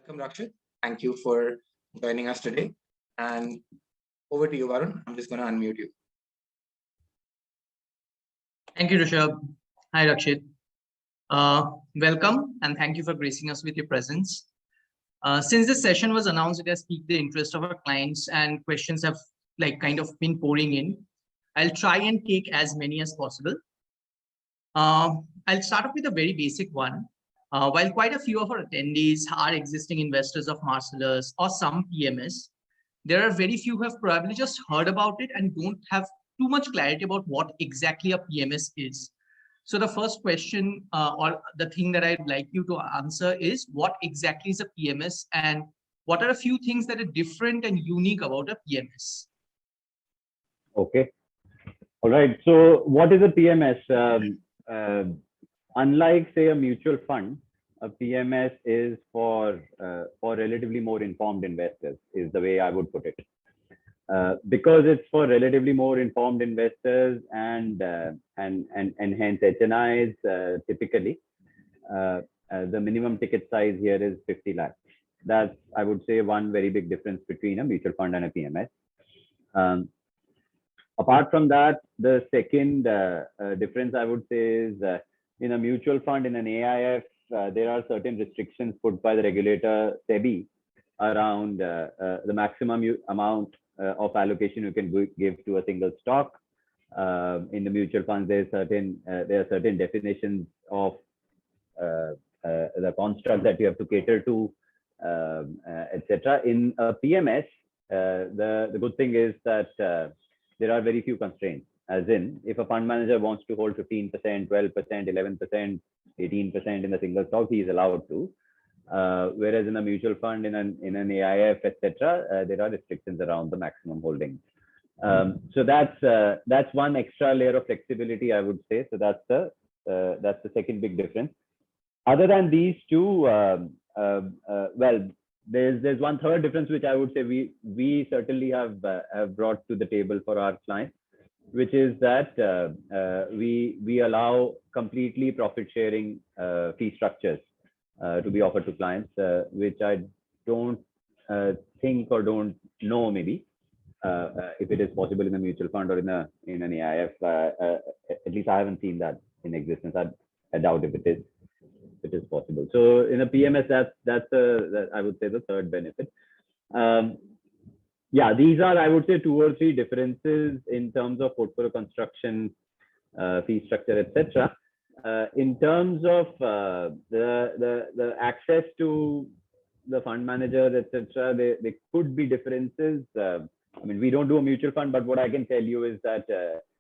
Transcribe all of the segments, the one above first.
Welcome, Rakshit. Thank you for joining us today. And over to you, Varun. I'm just going to unmute you. Thank you, Rishabh. Hi, Rakshit. Welcome and thank you for gracing us with your presence. Since this session was announced, it has piqued the interest of our clients and questions have kind of been pouring in. I'll try and take as many as possible. I'll start off with a very basic one. While quite a few of our attendees are existing investors of Marcellus or some PMS, there are very few who have probably just heard about it and don't have too much clarity about what exactly a PMS is. So the first question or the thing that I'd like you to answer is what exactly is a PMS and what are a few things that are different and unique about a PMS? Okay. All right. So what is a PMS? Unlike, say, a mutual fund, a PMS is for relatively more informed investors, is the way I would put it. Because it's for relatively more informed investors and hence HNIs typically, the minimum ticket size here is 50 lakhs. That's, I would say, one very big difference between a mutual fund and a PMS. Apart from that, the second difference I would say is in a mutual fund, in an AIF, there are certain restrictions put by the regulator SEBI around the maximum amount of allocation you can give to a single stock. In the mutual funds, there are certain definitions of the construct that you have to cater to, etc. In a PMS, the good thing is that there are very few constraints. As in, if a fund manager wants to hold 15%, 12%, 11%, 18% in a single stock, he is allowed to. Whereas in a mutual fund, in an AIF, etc., there are restrictions around the maximum holding. So that's one extra layer of flexibility, I would say. So that's the second big difference. Other than these two, well, there's one third difference which I would say we certainly have brought to the table for our clients, which is that we allow completely profit sharing fee structures to be offered to clients, which I don't think or don't know maybe if it is possible in a mutual fund or in an AIF. At least I haven't seen that in existence. I doubt if it is possible. So in a PMS, that's I would say the third benefit. Yeah, these are, I would say, 2 or 3 differences in terms of portfolio construction, fee structure, etc. In terms of the access to the fund managers, etc., there could be differences. I mean, we don't do a mutual fund, but what I can tell you is that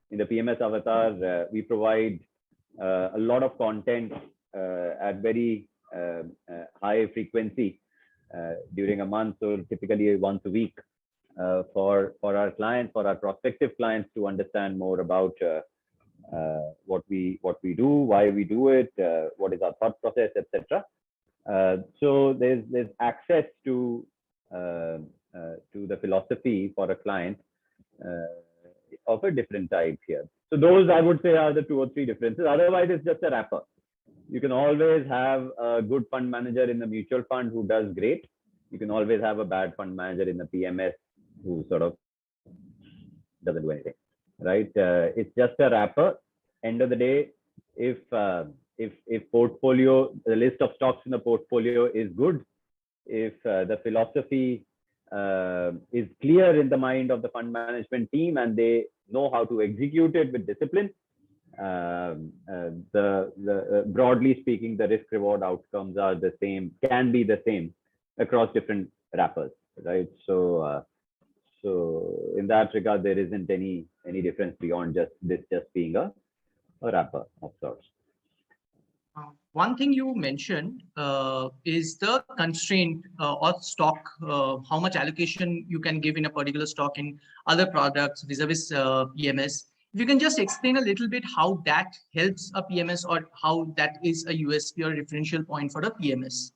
in the PMS avatar, we provide a lot of content at very high frequency during a month, or typically once a week, for our clients, for our prospective clients, to understand more about what we do, why we do it, what is our thought process, etc. So there's access to the philosophy for a client of a different type here. So those, I would say, are the 2 or 3 differences. Otherwise, it's just a wrapper. You can always have a good fund manager in the mutual fund who does great. You can always have a bad fund manager in the PMS who sort of doesn't do anything, right? It's just a wrapper. End of the day, if portfolio, the list of stocks in the portfolio is good, if the philosophy is clear in the mind of the fund management team and they know how to execute it with discipline, broadly speaking, the risk reward outcomes are the same, can be the same across different wrappers, right? So in that regard, there isn't any difference beyond just being a wrapper of sorts. One thing you mentioned is the constraint or stock, how much allocation you can give in a particular stock in other products vis-a-vis PMS. If you can just explain a little bit how that helps a PMS or how that is a USP or differential point for the PMS.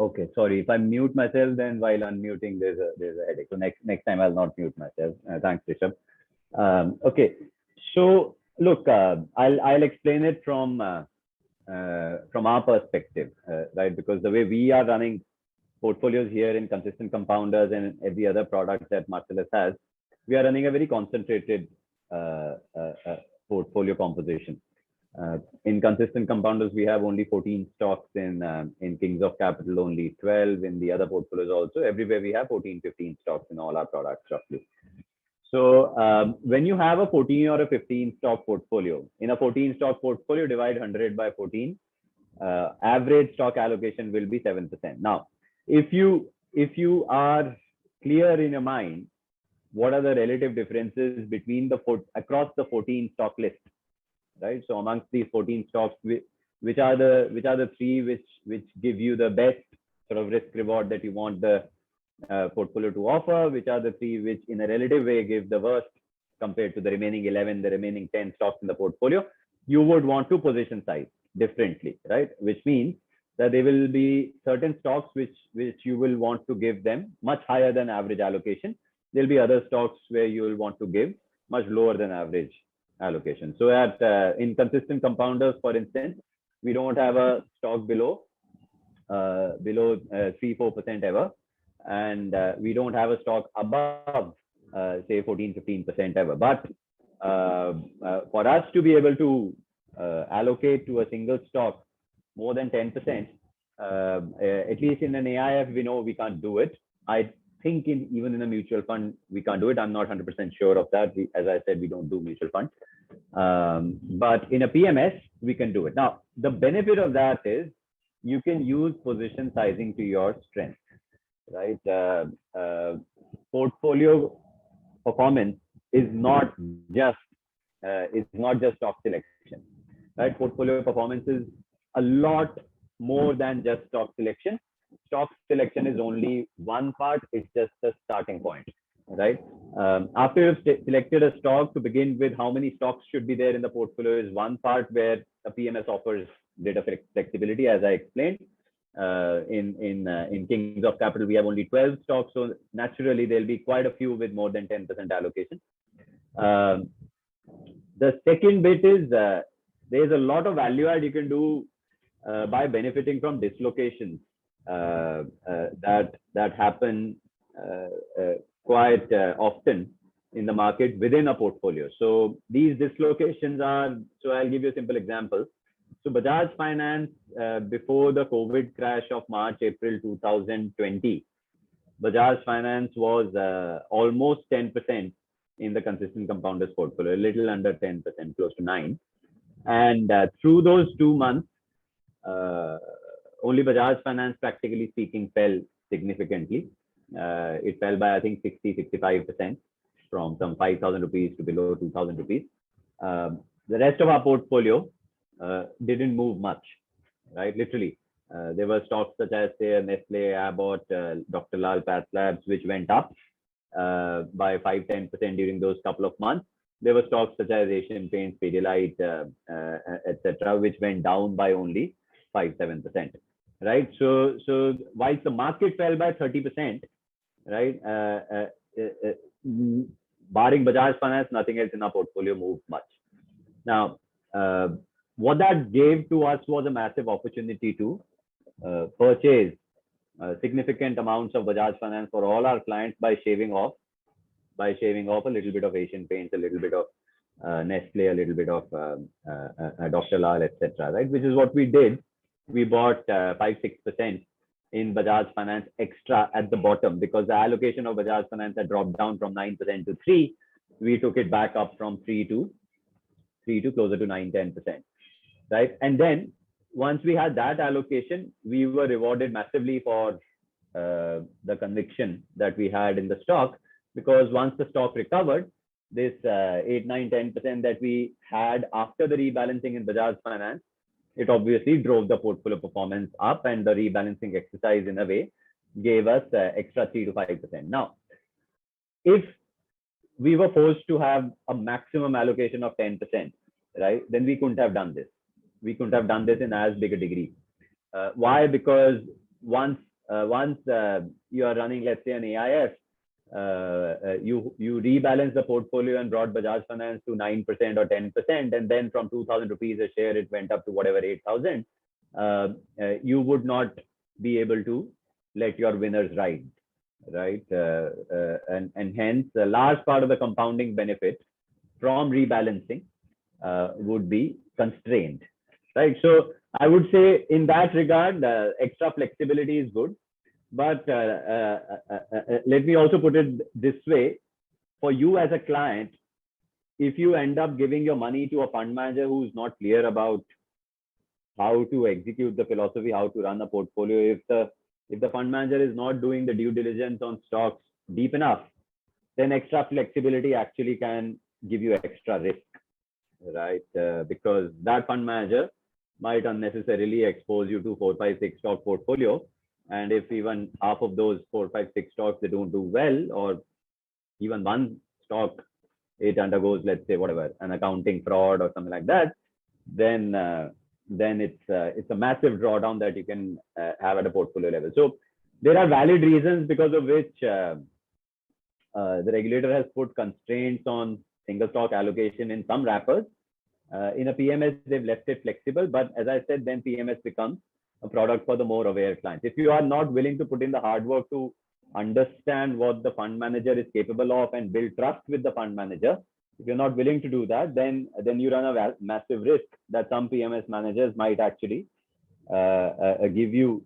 Okay, sorry. If I mute myself, then while unmuting, there's a headache. So next time I'll not mute myself. Thanks, Rishabh. Okay, so look, I'll explain it from from our perspective, right? Because the way we are running portfolios here in Consistent Compounders and every other product that Marcellus has, we are running a very concentrated portfolio composition. In Consistent Compounders, we have only 14 stocks. In Kings of Capital, only 12. In the other portfolios also, everywhere we have 14, 15 stocks in all our products roughly. So when you have a 14 or a 15 stock portfolio, in a 14 stock portfolio, divide 100 by 14, average stock allocation will be 7%. Now, if you are clear in your mind, what are the relative differences between across the 14 stock list, right? So amongst these 14 stocks, which are the three which give you the best sort of risk reward that you want the portfolio to offer, which are the three which in a relative way give the worst compared to the remaining 11, the remaining 10 stocks in the portfolio, you would want to position size differently, right? Which means that there will be certain stocks which you will want to give them much higher than average allocation. There'll be other stocks where you will want to give much lower than average allocation. So in Consistent Compounders, for instance, we don't have a stock below 3-4% ever, and we don't have a stock above say 14-15% ever. But for us to be able to allocate to a single stock more than 10%, at least in an AIF, we know we can't do it. I think even in a mutual fund, we can't do it. I'm not 100% sure of that. As I said, we don't do mutual funds. But in a PMS, we can do it. Now, the benefit of that is you can use position sizing to your strength, right? Portfolio performance is not just stock selection, right? Portfolio performance is a lot more than just stock selection. Stock selection is only one part. It's just a starting point, right? After you've selected a stock, to begin with, how many stocks should be there in the portfolio is one part where a PMS offers greater flexibility, as I explained. In Kings of Capital, we have only 12 stocks, so naturally there'll be quite a few with more than 10% allocation. The second bit is there's a lot of value add you can do by benefiting from dislocations that happen quite often in the market within a portfolio. So these dislocations are, so I'll give you a simple example. So Bajaj Finance, before the COVID crash of March, April 2020, Bajaj Finance was almost 10% in the Consistent Compounders portfolio, a little under 10%, close to 9%. And through those 2 months, only Bajaj Finance, practically speaking, fell significantly. It fell by, I think, 60-65% from some 5,000 rupees to below 2,000 rupees. The rest of our portfolio didn't move much, right? Literally, there were stocks such as, say, Nestle, Abbott, Dr. Lal PathLabs, which went up by 5-10% during those couple of months. There were stocks such as Asian Paints, Pidilite, etc., which went down by only 5-7%, right? So whilst the market fell by 30%, right, barring Bajaj Finance, nothing else in our portfolio moved much. Now, what that gave to us was a massive opportunity to purchase significant amounts of Bajaj Finance for all our clients by shaving off a little bit of Asian Paints, a little bit of Nestle, a little bit of Dr. Lal, etc., right? Which is what we did. We bought 5-6% in Bajaj Finance extra at the bottom, because the allocation of Bajaj Finance had dropped down from 9% to 3%. We took it back up from 3 to closer to 9-10%, right? And then once we had that allocation, we were rewarded massively for the conviction that we had in the stock, because once the stock recovered, this 8-9-10% that we had after the rebalancing in Bajaj Finance, it obviously drove the portfolio performance up, and the rebalancing exercise in a way gave us extra 3-5%. Now, if we were forced to have a maximum allocation of 10%, right, then we couldn't have done this. We couldn't have done this in as big a degree. Why? Because once you are running, let's say, an AIF, you rebalance the portfolio and brought Bajaj Finance to 9% or 10%, and then from 2,000 rupees a share it went up to whatever 8,000. You would not be able to let your winners ride, right? And hence a large part of the compounding benefit from rebalancing would be constrained, right? So I would say in that regard, extra flexibility is good. But let me also put it this way. For you as a client, if you end up giving your money to a fund manager who's not clear about how to execute the philosophy, how to run a portfolio, if the fund manager is not doing the due diligence on stocks deep enough, then extra flexibility actually can give you extra risk, right? Because that fund manager might unnecessarily expose you to 4, 5, 6 stock portfolio. And if even half of those 4, 5, 6 stocks, they don't do well, or even one stock, it undergoes, let's say, whatever, an accounting fraud or something like that, then it's a massive drawdown that you can have at a portfolio level. So there are valid reasons because of which the regulator has put constraints on single stock allocation in some wrappers. In a PMS, they've left it flexible, but as I said, then PMS becomes a product for the more aware clients. If you are not willing to put in the hard work to understand what the fund manager is capable of and build trust with the fund manager, if you're not willing to do that, then you run a massive risk that some PMS managers might actually give you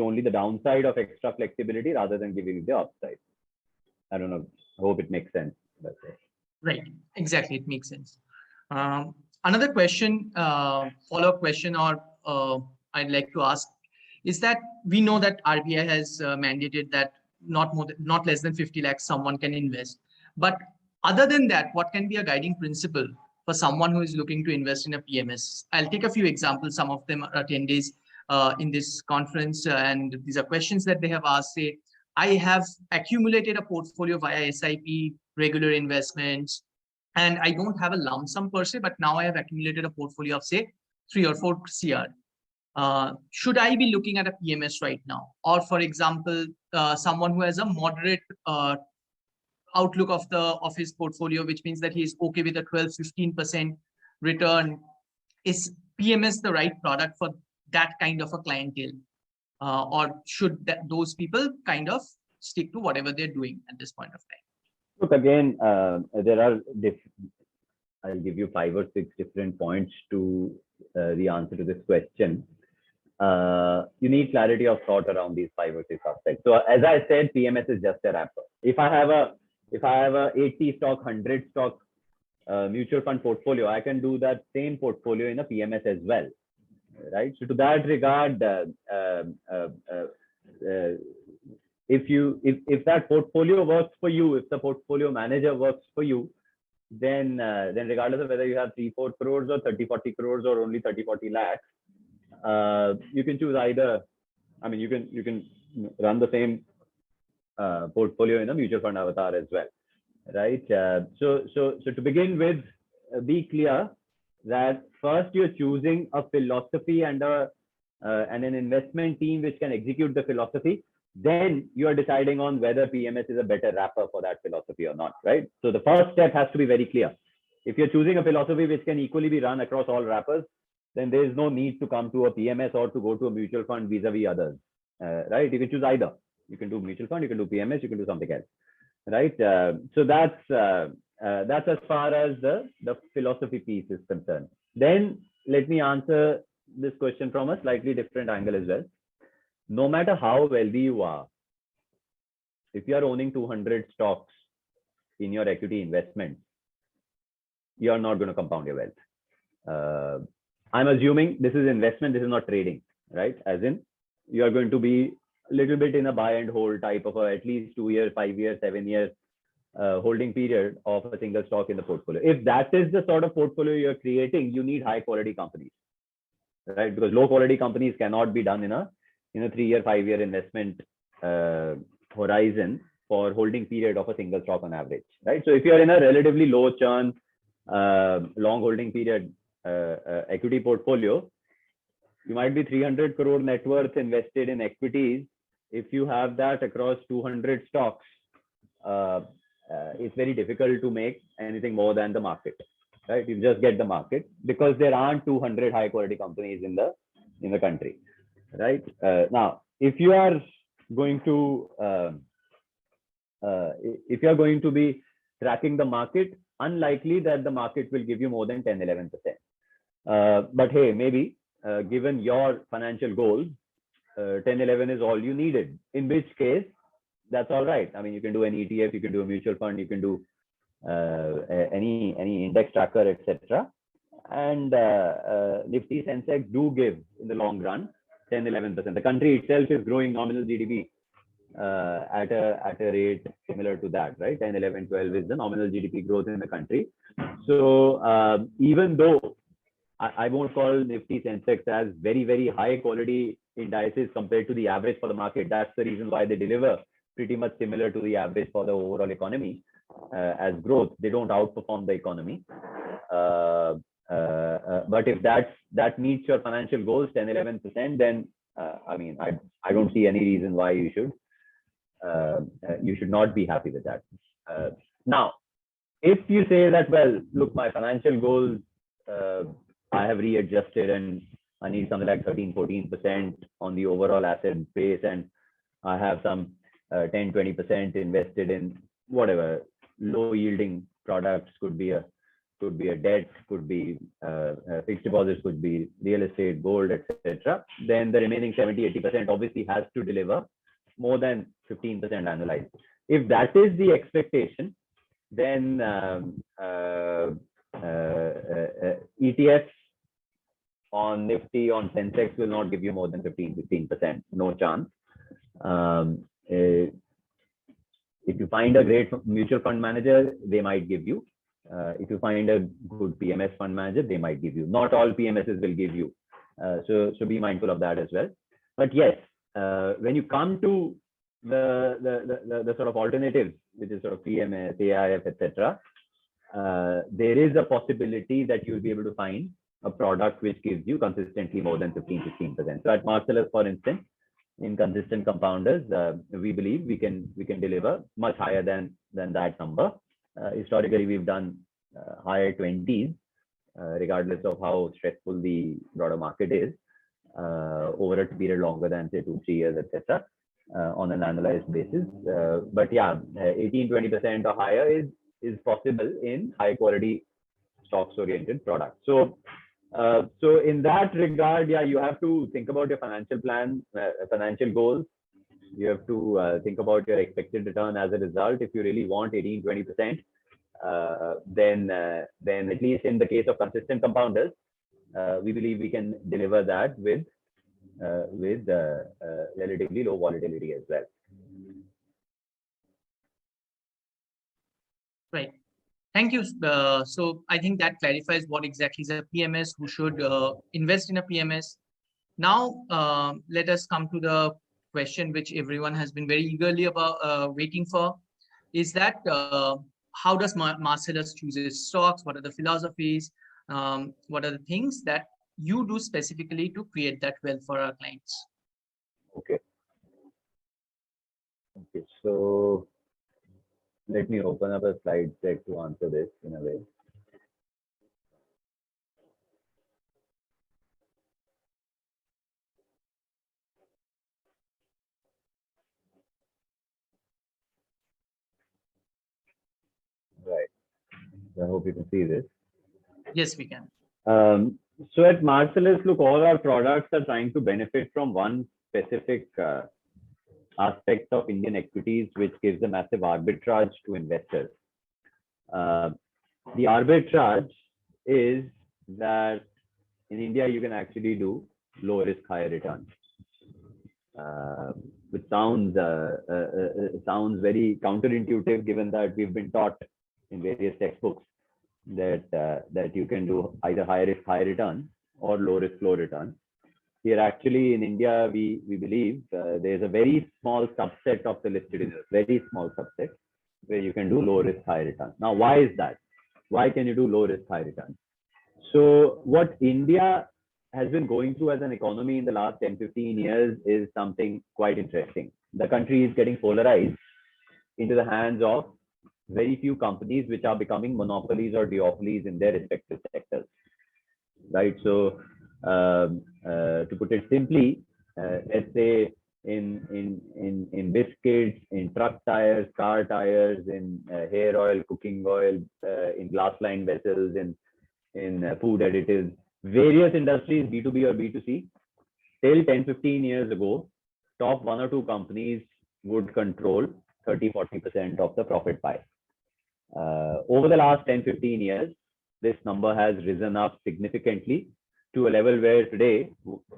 only the downside of extra flexibility rather than giving you the upside. I don't know. I hope it makes sense. Right. Exactly. It makes sense. Another question, follow-up question, or I'd like to ask is that we know that RBI has mandated that not less than 50 lakhs someone can invest. But other than that, what can be a guiding principle for someone who is looking to invest in a PMS? I'll take a few examples. Some of them are attendees in this conference, and these are questions that they have asked. Say, I have accumulated a portfolio via SIP, regular investments, and I don't have a lump sum per se, but now I have accumulated a portfolio of say 3 or 4 CR. Should I be looking at a PMS right now? Or for example, someone who has a moderate outlook of his portfolio, which means that he is okay with a 12-15% return. Is PMS the right product for that kind of a clientele? Or should those people kind of stick to whatever they're doing at this point of time? Look, again, there are I'll give you 5 or 6 different points to the answer to this question. You need clarity of thought around these 5 or 6 aspects. So as I said, PMS is just a wrapper. If I have a 80 stock, 100 stock mutual fund portfolio, I can do that same portfolio in a PMS as well, right? So to that regard, if that portfolio works for you, if the portfolio manager works for you, then regardless of whether you have 3-4 crores or 30-40 crores or only 30-40 lakhs, you can choose either. I mean, you can run the same portfolio in a mutual fund avatar as well, right? So to begin with, be clear that first you're choosing a philosophy and an investment team which can execute the philosophy. Then you are deciding on whether PMS is a better wrapper for that philosophy or not, right? So the first step has to be very clear. If you're choosing a philosophy which can equally be run across all wrappers, then there is no need to come to a PMS or to go to a mutual fund vis-a-vis others, right? You can choose either. You can do mutual fund, you can do PMS, you can do something else, right? So that's as far as the philosophy piece is concerned. Then let me answer this question from a slightly different angle as well. No matter how wealthy you are, if you are owning 200 stocks in your equity investment, you are not going to compound your wealth. I'm assuming this is investment, this is not trading, right? As in, you are going to be a little bit in a buy and hold type of at least 2 years, 5 years, 7 years holding period of a single stock in the portfolio. If that is the sort of portfolio you're creating, you need high quality companies, right? Because low quality companies cannot be done in a 3-year, 5-year investment horizon for holding period of a single stock on average, right? So if you're in a relatively low churn, long holding period equity portfolio, you might be 300 crore net worth invested in equities. If you have that across 200 stocks, it's very difficult to make anything more than the market, right? You just get the market because there aren't 200 high quality companies in the country, right? Now, if you are going to be tracking the market, unlikely that the market will give you more than 10-11%. But hey, maybe given your financial goals, 10-11 is all you needed, in which case that's all right. I mean, you can do an ETF, you can do a mutual fund, you can do any index tracker, etc. And Nifty Sensex do give in the long run 10-11%. The country itself is growing nominal GDP at a rate similar to that, right? 10, 11, 12 is the nominal GDP growth in the country. So even though I won't call Nifty Sensex as very, very high quality indices compared to the average for the market, that's the reason why they deliver pretty much similar to the average for the overall economy as growth. They don't outperform the economy. But if that meets your financial goals, 10-11%, then I mean, I don't see any reason why you should not be happy with that. Now, if you say that, well, look, my financial goals, I have readjusted and I need something like 13-14% on the overall asset base, and I have some 10-20% invested in whatever low yielding products, could be a debt, could be fixed deposits, could be real estate, gold, etc. Then the remaining 70-80% obviously has to deliver more than 15% annualized. If that is the expectation, then ETFs on Nifty, on Sensex will not give you more than 15%, no chance. If you find a great mutual fund manager, they might give you. If you find a good PMS fund manager, they might give you. Not all PMSs will give you. So be mindful of that as well. But yes, when you come to the sort of alternatives, which is sort of PMS, AIF, etc., there is a possibility that you'll be able to find a product which gives you consistently more than 15-16%. So at Marcellus, for instance, in consistent compounders, we believe we can deliver much higher than that number. Historically, we've done higher 20s, regardless of how stressful the broader market is, over a period longer than say 2-3 years, etc., on an annualized basis. But yeah, 18-20% or higher is possible in high quality stocks oriented products. So in that regard, yeah, you have to think about your financial plan, financial goals. You have to think about your expected return as a result. If you really want 18-20%, then at least in the case of consistent compounders, we believe we can deliver that with relatively low volatility as well. Right. Thank you. So I think that clarifies what exactly is a PMS, who should invest in a PMS. Now, let us come to the question which everyone has been very eagerly waiting for, is that how does Marcellus choose its stocks? What are the philosophies? What are the things that you do specifically to create that wealth for our clients? Okay, so let me open up a slide deck to answer this in a way. Right. I hope you can see this. Yes, we can. So at Marcellus, look, all our products are trying to benefit from one specific aspect of Indian equities, which gives a massive arbitrage to investors. The arbitrage is that in India, you can actually do low risk, high return, which sounds very counterintuitive, given that we've been taught in various textbooks that you can do either high risk, high return or low risk, low return. Here, actually, in India, we believe there's a very small subset of the listed universe, very small subset, where you can do low risk, high return. Now, why is that? Why can you do low risk, high return? So what India has been going through as an economy in the last 10-15 years is something quite interesting. The country is getting polarized into the hands of very few companies which are becoming monopolies or duopolies in their respective sectors, right? So to put it simply, let's say in biscuits, in truck tires, car tires, in hair oil, cooking oil, in glass line vessels, in food additives, various industries, B2B or B2C, till 10-15 years ago, top 1 or 2 companies would control 30-40% of the profit pie. Over the last 10-15 years, this number has risen up significantly to a level where today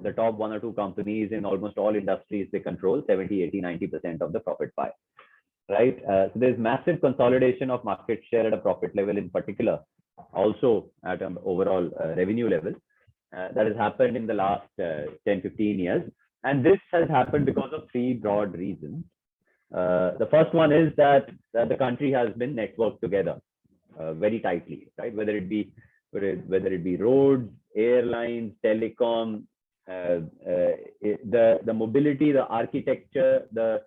the top 1 or 2 companies in almost all industries, they control 70-80-90% of the profit pie, right? So there's massive consolidation of market share at a profit level in particular, also at an overall revenue level. That has happened in the last 10-15 years. And this has happened because of 3 broad reasons. The first one is that the country has been networked together very tightly, right? Whether it be roads, airlines, telecom, the mobility, the architecture, the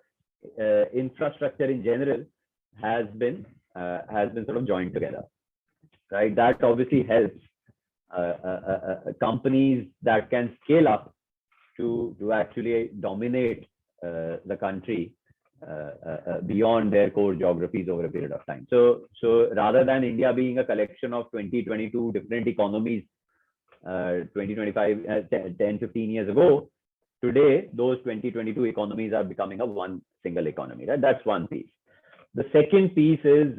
infrastructure in general has been sort of joined together, right? That obviously helps companies that can scale up to actually dominate the country beyond their core geographies over a period of time. So rather than India being a collection of 20-22 different economies 10-15 years ago, today those 20-22 economies are becoming one single economy, right? That's one piece. The second piece is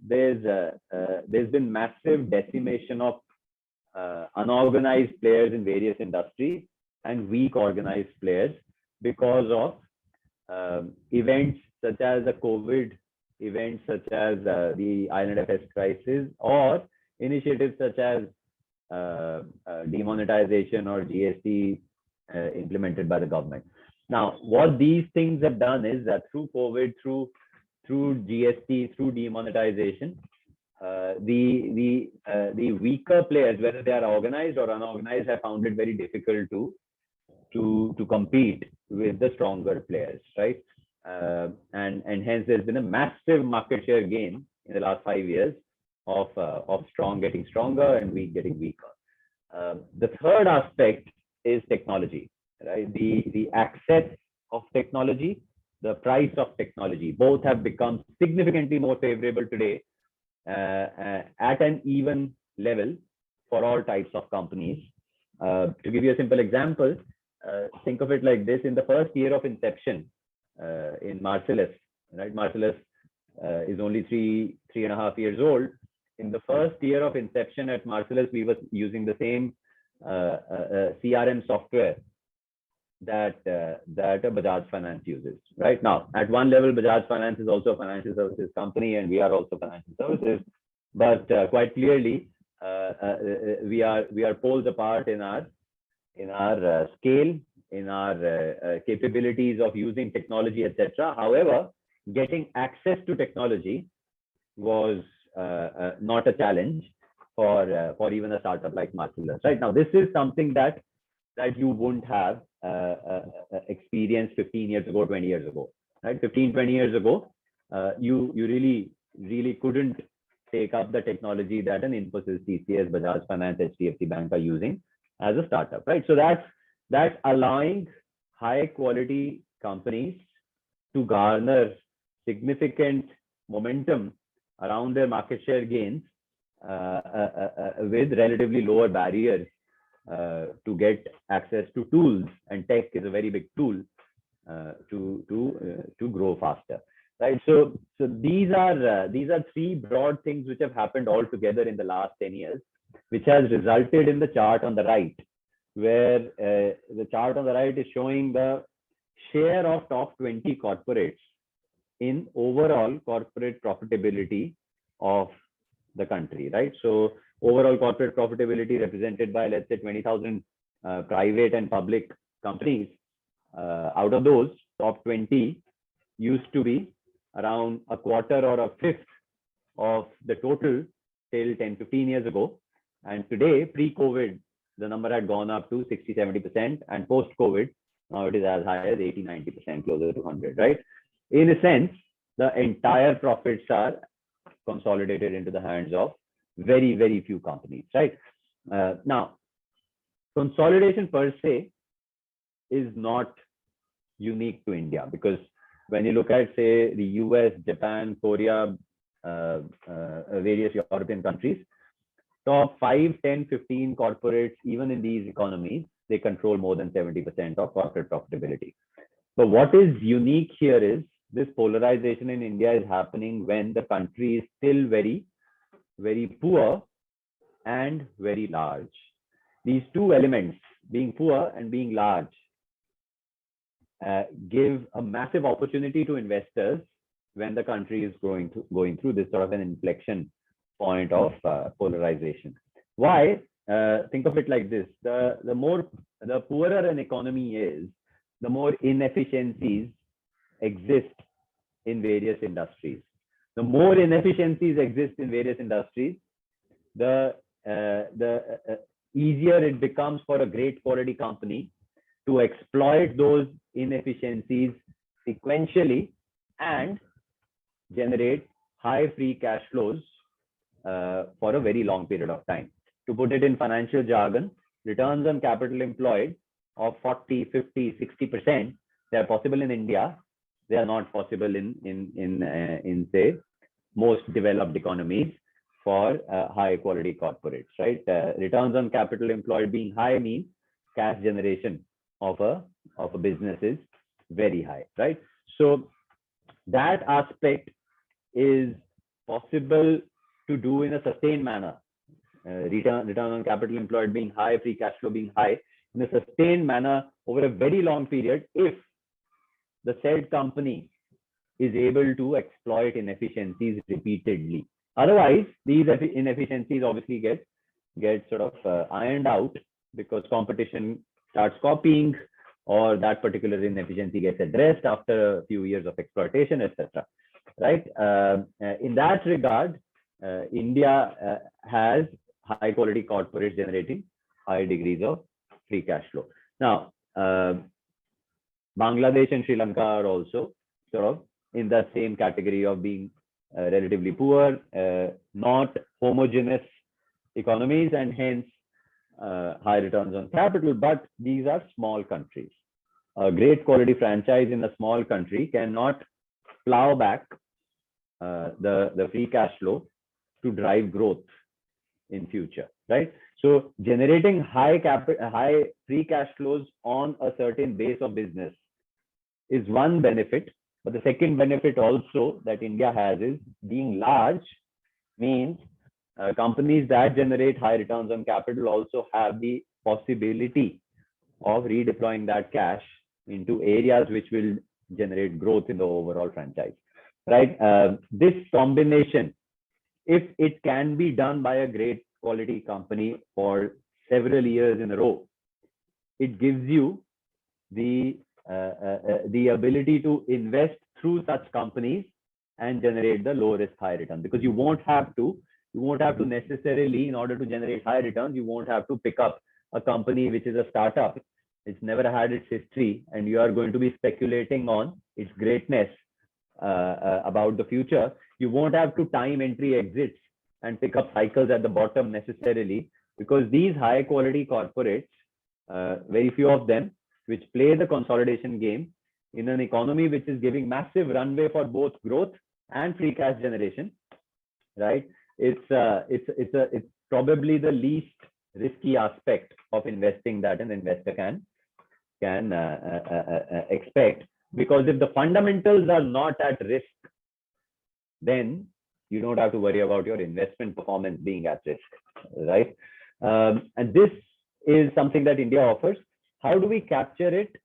there's been massive decimation of unorganized players in various industries and weak organized players because of events such as the COVID, events such as the IL&FS crisis, or initiatives such as demonetization or GST implemented by the government. Now, what these things have done is that through COVID, through GST, through demonetization, the weaker players, whether they are organized or unorganized, have found it very difficult to compete with the stronger players, right? And hence there's been a massive market share gain in the last 5 years of strong getting stronger and weak getting weaker. The third aspect is technology, right? The access of technology, the price of technology, both have become significantly more favorable today at an even level for all types of companies. To give you a simple example, think of it like this: in the first year of inception in Marcellus, right? Marcellus is only 3.5 years old. In the first year of inception at Marcellus, we were using the same CRM software that a Bajaj Finance uses. Right now, at one level, Bajaj Finance is also a financial services company, and we are also financial services. But quite clearly, we are poles apart in our scale, in our capabilities of using technology, etc. However, getting access to technology was not a challenge for even a startup like Marcellus. Right now, this is something that you wouldn't have experienced 15 years ago, 20 years ago. Right, 15-20 years ago, you really couldn't take up the technology that an Infosys, TCS, Bajaj Finance, HDFC Bank are using as a startup. Right, so that's allowing high quality companies to garner significant momentum around their market share gains with relatively lower barriers to get access to tools, and tech is a very big tool to grow faster. Right, so these are 3 broad things which have happened all together in the last 10 years, which has resulted in the chart on the right, where the chart on the right is showing the share of top 20 corporates in overall corporate profitability of the country, right? So overall corporate profitability represented by, let's say, 20,000 private and public companies. Out of those, top 20 used to be around a quarter or a fifth of the total till 10-15 years ago. And today, pre-COVID, the number had gone up to 60-70%, and post-COVID, now it is as high as 80-90%, closer to 100, right? In a sense, the entire profits are consolidated into the hands of very, very few companies, right? Now, consolidation per se is not unique to India, because when you look at, say, the US, Japan, Korea, various European countries, top 5, 10, 15 corporates, even in these economies, they control more than 70% of corporate profitability. But what is unique here is this polarization in India is happening when the country is still very, very poor and very large. These two elements, being poor and being large, give a massive opportunity to investors when the country is going through this sort of an inflection point of polarization. Why? Think of it like this: the poorer an economy is, the more inefficiencies exist in various industries. The more inefficiencies exist in various industries, the easier it becomes for a great quality company to exploit those inefficiencies sequentially and generate high free cash flows for a very long period of time. To put it in financial jargon, returns on capital employed of 40, 50, 60%, they are possible in India. They are not possible in say, most developed economies for high quality corporates, right? Returns on capital employed being high means cash generation of a business is very high, right? So that aspect is possible to do in a sustained manner. Return on capital employed being high, free cash flow being high, in a sustained manner over a very long period, if the said company is able to exploit inefficiencies repeatedly. Otherwise, these inefficiencies obviously get sort of ironed out because competition starts copying, or that particular inefficiency gets addressed after a few years of exploitation, etc. Right? In that regard, India has high quality corporates generating high degrees of free cash flow. Now, Bangladesh and Sri Lanka are also sort of in the same category of being relatively poor, not homogeneous economies, and hence high returns on capital, but these are small countries. A great quality franchise in a small country cannot plow back the free cash flow to drive growth in future, right? So generating high free cash flows on a certain base of business is one benefit. But the second benefit also that India has is being large means companies that generate high returns on capital also have the possibility of redeploying that cash into areas which will generate growth in the overall franchise, right? This combination, if it can be done by a great quality company for several years in a row, it gives you the ability to invest through such companies and generate the low risk high return, because you won't have to necessarily, in order to generate high returns, you won't have to pick up a company which is a startup, it's never had its history, and you are going to be speculating on its greatness about the future. You won't have to time entry exits and pick up cycles at the bottom necessarily, because these high quality corporates, very few of them, which play the consolidation game in an economy which is giving massive runway for both growth and free cash generation, right? It's probably the least risky aspect of investing that an investor can expect, because if the fundamentals are not at risk, then you don't have to worry about your investment performance being at risk, right? And this is something that India offers. How do we capture it?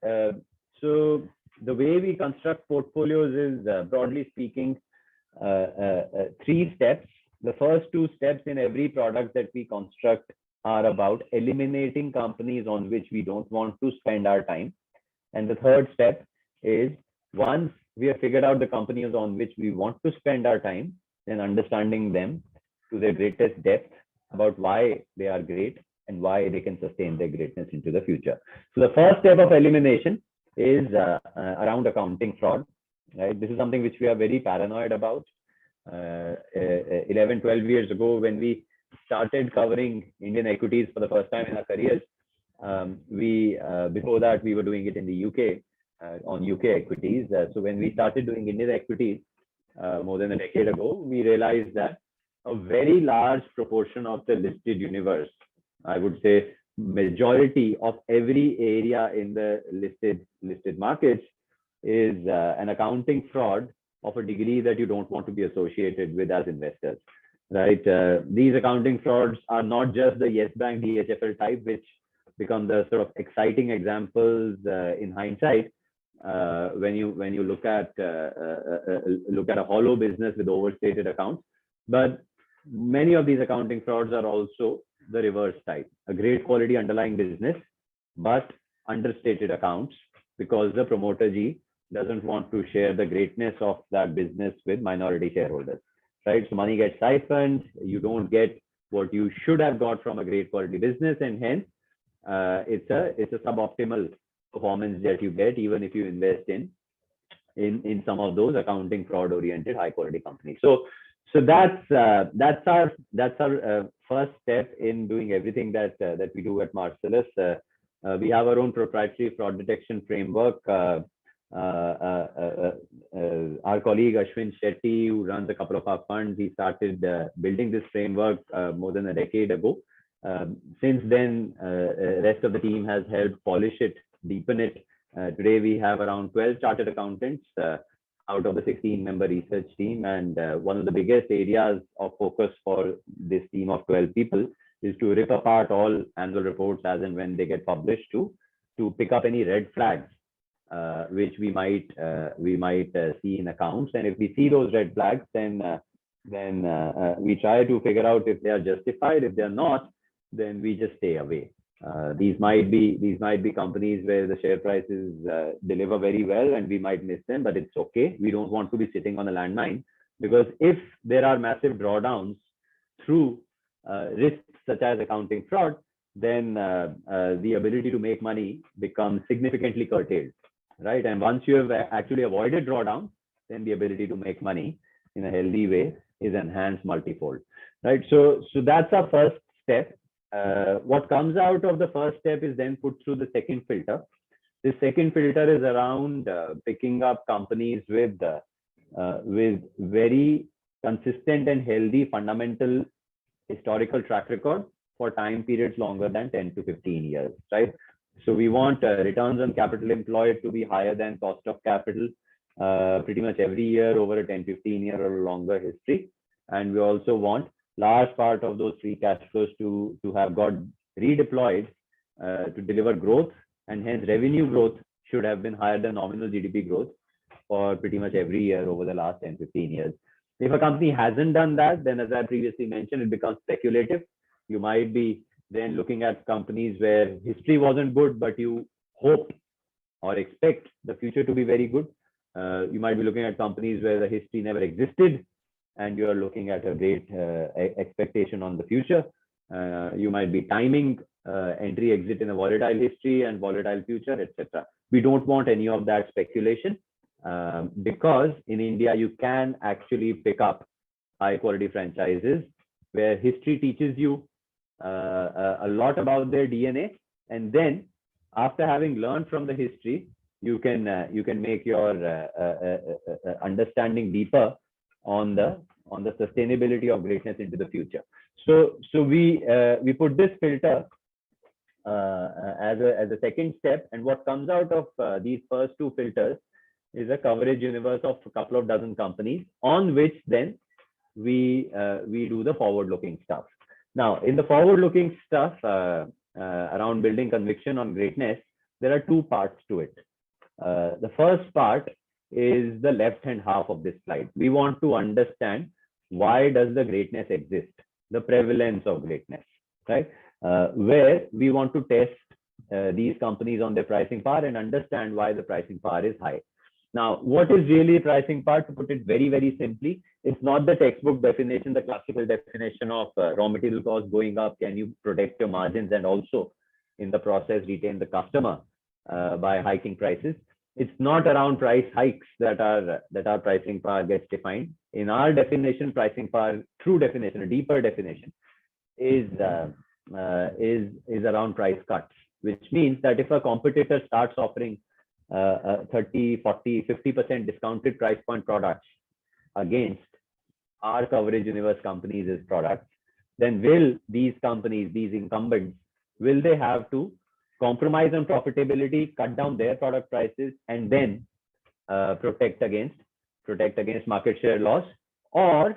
So the way we construct portfolios is, broadly speaking, 3 steps. The first 2 steps in every product that we construct are about eliminating companies on which we don't want to spend our time. And the third step is, once we have figured out the companies on which we want to spend our time, then understanding them to their greatest depth about why they are great and why they can sustain their greatness into the future. So the first step of elimination is around accounting fraud. right? This is something which we are very paranoid about. 11, 12 years ago, when we started covering Indian equities for the first time in our careers, before that we were doing it in the UK on UK equities. So when we started doing Indian equities more than a decade ago, we realized that a very large proportion of the listed universe, I would say majority of every area in the listed markets, is an accounting fraud of a degree that you don't want to be associated with as investors, right? These accounting frauds are not just the Yes Bank DHFL type, which become the sort of exciting examples in hindsight when you look at a hollow business with overstated accounts, but many of these accounting frauds are also the reverse type, a great quality underlying business, but understated accounts because the promoter G doesn't want to share the greatness of that business with minority shareholders, right? So money gets siphoned, you don't get what you should have got from a great quality business, and hence it's a suboptimal performance that you get even if you invest in some of those accounting fraud oriented high quality companies. So that's our first step in doing everything that we do at Marcellus. We have our own proprietary fraud detection framework. Our colleague Ashwin Shetty, who runs a couple of our funds, he started building this framework more than a decade ago. Since then, rest of the team has helped polish it, deepen it. Today, we have around 12 chartered accountants out of the 16-member research team. And one of the biggest areas of focus for this team of 12 people is to rip apart all annual reports as and when they get published to pick up any red flags which we might see in accounts. And if we see those red flags, then we try to figure out if they are justified. If they're not, then we just stay away. These might be companies where the share prices deliver very well and we might miss them, but it's okay. We don't want to be sitting on a landmine, because if there are massive drawdowns through risks such as accounting fraud, then the ability to make money becomes significantly curtailed, right? And once you have actually avoided drawdown, then the ability to make money in a healthy way is enhanced multifold, right? So that's our first step. What comes out of the first step is then put through the second filter. The second filter is around picking up companies with very consistent and healthy fundamental historical track record for time periods longer than 10 to 15 years, right? So we want returns on capital employed to be higher than cost of capital pretty much every year over a 10, 15 year or longer history. And we also want large part of those free cash flows to have got redeployed to deliver growth, and hence revenue growth should have been higher than nominal GDP growth for pretty much every year over the last 10, 15 years. If a company hasn't done that, then as I previously mentioned, it becomes speculative. You might be then looking at companies where history wasn't good, but you hope or expect the future to be very good. You might be looking at companies where the history never existed, and you're looking at a great expectation on the future. You might be timing entry exit in a volatile history and volatile future, etc. We don't want any of that speculation because in India, you can actually pick up high quality franchises where history teaches you a lot about their DNA. And then after having learned from the history, you can make your understanding deeper on the sustainability of greatness into the future. So we put this filter as a second step, and what comes out of these first two filters is a coverage universe of a couple of dozen companies on which then we do the forward-looking stuff. Now, in the forward-looking stuff around building conviction on greatness, there are two parts to it. The first part is the left-hand half of this slide. We want to understand why does the greatness exist, the prevalence of greatness, right? Where we want to test these companies on their pricing power and understand why the pricing power is high. Now, what is really pricing power? To put it very, very simply, it's not the textbook definition, the classical definition of raw material costs going up. Can you protect your margins and also in the process retain the customer by hiking prices? It's not around price hikes that our pricing power gets defined. In our definition, pricing power, true definition, a deeper definition, is around price cuts, which means that if a competitor starts offering 30, 40, 50% discounted price point products against our coverage universe companies' products, then will these companies, these incumbents, will they have to compromise on profitability, cut down their product prices, and then protect against market share loss, or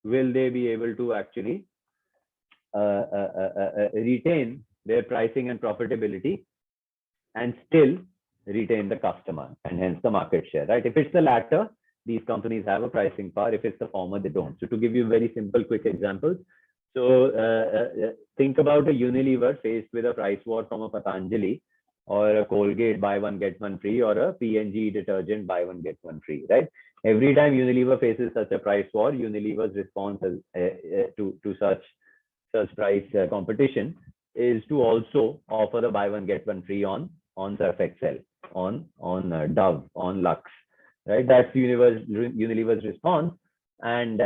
will they be able to actually retain their pricing and profitability and still retain the customer and hence the market share, right? If it's the latter, these companies have a pricing power. If it's the former, they don't. So to give you very simple, quick examples, so think about a Unilever faced with a price war from a Patanjali, or a Colgate buy one get one free, or a P&G detergent buy one get one free, right? Every time Unilever faces such a price war, Unilever's response to such price competition is to also offer the buy one get one free on Surf Excel, on Dove, on Lux, right? That's Unilever's response, and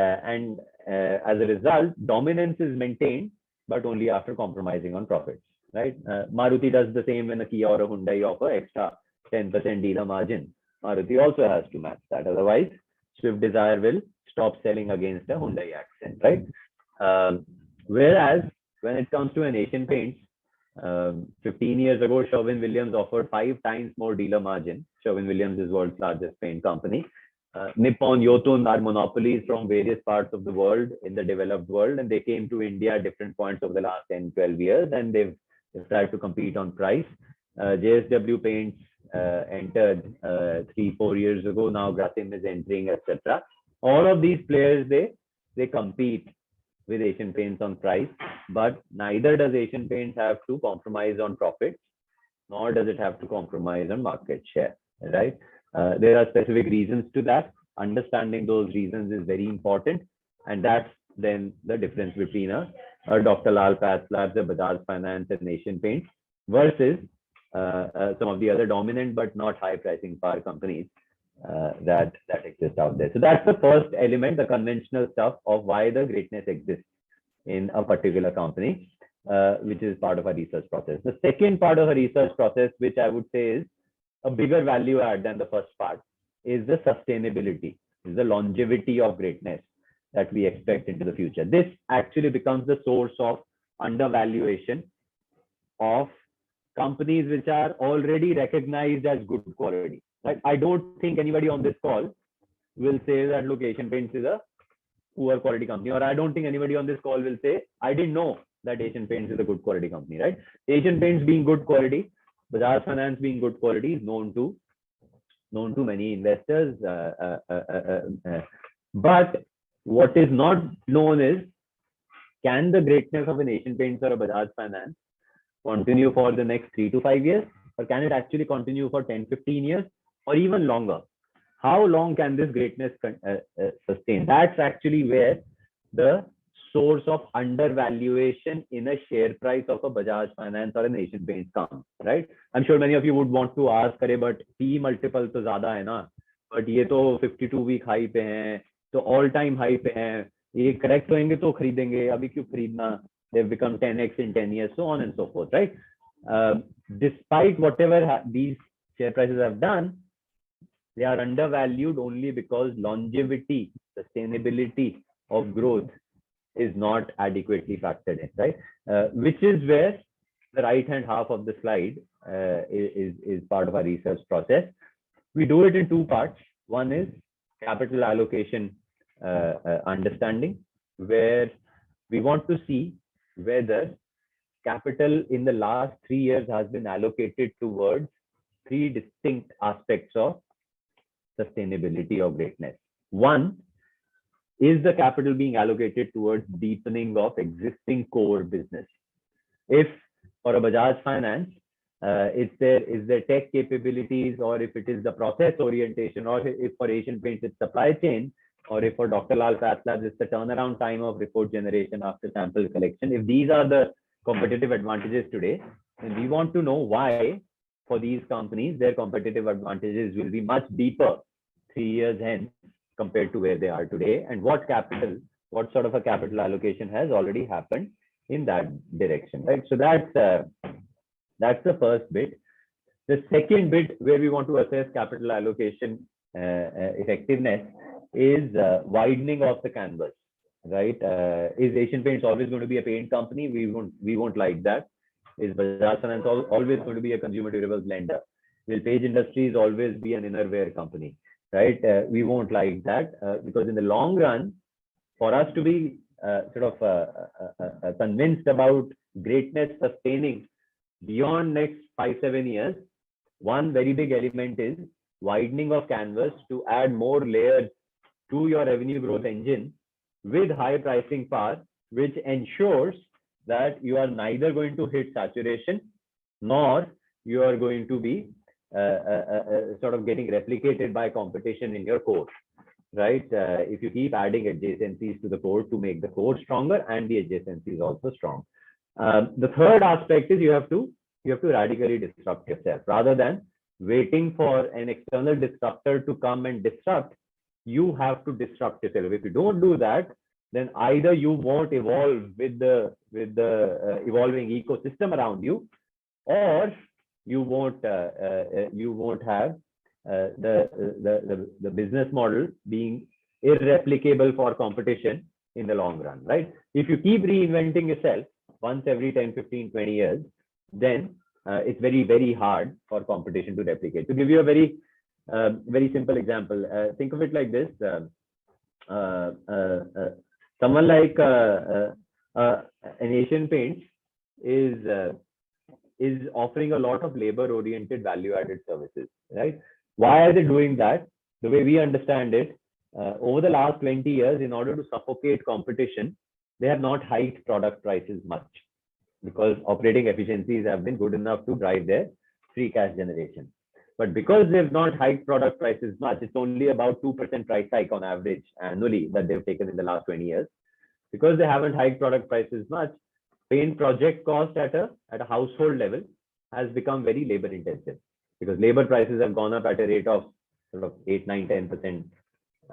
as a result, dominance is maintained, but only after compromising on profits, right? Maruti does the same when a Kia or a Hyundai offer extra 10% dealer margin. Maruti also has to match that. Otherwise, Swift Desire will stop selling against a Hyundai Accent, right? Whereas when it comes to an Asian Paints, 15 years ago, Sherwin-Williams offered 5 times more dealer margin. Sherwin-Williams is world's largest paint company. Nippon, Yotun are monopolies from various parts of the world in the developed world, and they came to India at different points over the last 10, 12 years, and they've tried to compete on price. JSW Paints entered 3-4 years ago. Now Grasim is entering, etc. All of these players, they compete with Asian Paints on price, but neither does Asian Paints have to compromise on profits, nor does it have to compromise on market share, right? There are specific reasons to that. Understanding those reasons is very important, and that's then the difference between a Dr. Lal PathLabs, a Bajaj Finance, and Asian Paints versus some of the other dominant but not high pricing power companies that exist out there. So that's the first element, the conventional stuff of why the greatness exists in a particular company, which is part of our research process. The second part of a research process, which I would say is a bigger value add than the first part, is the sustainability, is the longevity of greatness that we expect into the future. This actually becomes the source of undervaluation of companies which are already recognized as good quality. Right? I don't think anybody on this call will say that, look, Asian Paints is a poor quality company, or I don't think anybody on this call will say, I didn't know that Asian Paints is a good quality company, right? Asian Paints being good quality, Bajaj Finance being good quality is known to many investors. But what is not known is, can the greatness of an Asian Paints or a Bajaj Finance continue for the next 3 to 5 years, or can it actually continue for 10, 15 years, or even longer? How long can this greatness sustain? That's actually where the source of undervaluation in a share price of a Bajaj Finance or an Asian Paints comes, right? I'm sure many of you would want to ask, but P multiple to zyada hai na, but ye to 52-week high pe hai, to all-time high pe hai, ye correct hoenge to kharidenge, abhi kyun kharidna? They've become 10x in 10 years, so on and so forth, right? Despite whatever these share prices have done, they are undervalued only because longevity, sustainability of growth is not adequately factored in, right? Which is where the right-hand half of the slide is part of our research process. We do it in 2 parts. One is capital allocation understanding, where we want to see whether capital in the last 3 years has been allocated towards 3 distinct aspects of sustainability or greatness. One, is the capital being allocated towards deepening of existing core business? If for a Bajaj Finance, is there tech capabilities, or if it is the process orientation, or if for Asian Paints it's supply chain, or if for Dr. Lal PathLabs it's the turnaround time of report generation after sample collection. If these are the competitive advantages today, then we want to know why for these companies, their competitive advantages will be much deeper 3 years hence compared to where they are today, and what sort of a capital allocation has already happened in that direction, right? So that's the first bit. The second bit where we want to assess capital allocation effectiveness is widening of the canvas, right? Is Asian Paints always going to be a paint company? We won't like that. Is Bajaj Finance always going to be a consumer durables lender? Will Page Industries always be an innerwear company, right? We won't like that because in the long run, for us to be convinced about greatness sustaining beyond next 5-7 years, one very big element is widening of canvas to add more layers to your revenue growth engine with high pricing power, which ensures that you are neither going to hit saturation nor you are going to be sort of getting replicated by competition in your core, right? If you keep adding adjacencies to the core to make the core stronger and the adjacencies also strong. The third aspect is you have to radically disrupt yourself rather than waiting for an external disruptor to come and disrupt. You have to disrupt yourself. If you don't do that, then either you won't evolve with the evolving ecosystem around you, or you won't have the business model being irreplicable for competition in the long run, right? If you keep reinventing yourself once every 10, 15, 20 years, then it's very, very hard for competition to replicate. To give you a very simple example, think of it like this. Someone like an Asian Paints is offering a lot of labor-oriented value-added services, right? Why are they doing that? The way we understand it, over the last 20 years, in order to suffocate competition, they have not hiked product prices much because operating efficiencies have been good enough to drive their free cash generation. But because they've not hiked product prices much, it's only about 2% price hike on average annually that they've taken in the last 20 years. Because they haven't hiked product prices much, paint project cost at a household level has become very labor intensive because labor prices have gone up at a rate of sort of 8, 9, 10%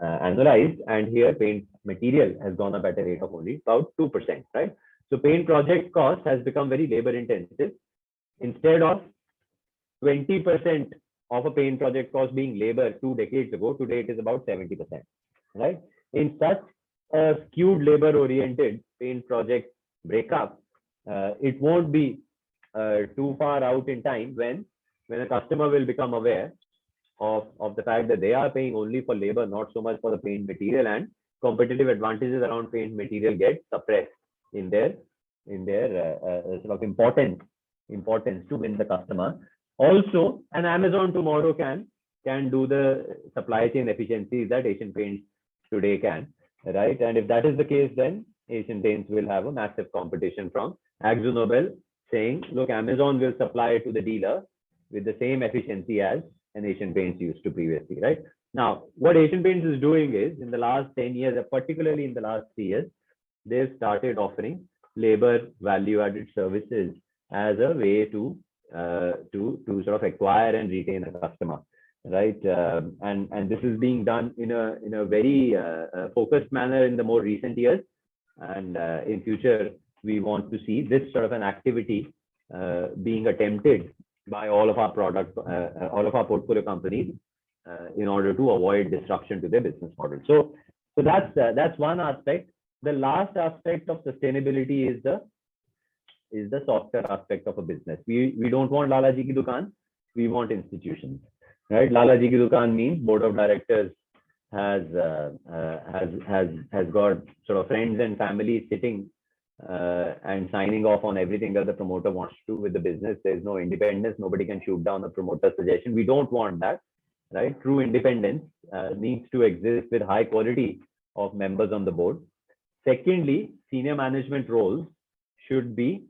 annualized, and here paint material has gone up at a rate of only about 2%, right? So paint project cost has become very labor intensive. Instead of 20% of a paint project cost being labor 2 decades ago, today it is about 70%, right? In such a skewed labor oriented paint project breakup, it won't be too far out in time when a customer will become aware of the fact that they are paying only for labor, not so much for the paint material, and competitive advantages around paint material get suppressed in their sort of importance to win the customer. Also, an Amazon tomorrow can do the supply chain efficiencies that Asian Paints today can, right? And if that is the case, then Asian Paints will have a massive competition from AkzoNobel saying, look, Amazon will supply to the dealer with the same efficiency as an Asian Paints used to previously, right? Now, what Asian Paints is doing is in the last 10 years, particularly in the last 3 years, they've started offering labor value-added services as a way to sort of acquire and retain a customer, right? And this is being done in a very focused manner in the more recent years. And in future, we want to see this sort of an activity being attempted by all of our portfolio companies in order to avoid disruption to their business model. So that's one aspect. The last aspect of sustainability is the softer aspect of a business. We don't want Lala Ji Ki Dukaan, we want institutions, right? Lala Ji Ki Dukaan means board of directors has got sort of friends and family sitting and signing off on everything that the promoter wants to do with the business. There's no independence. Nobody can shoot down the promoter's suggestion. We don't want that, right? True independence needs to exist with high quality of members on the board. Secondly, senior management roles should be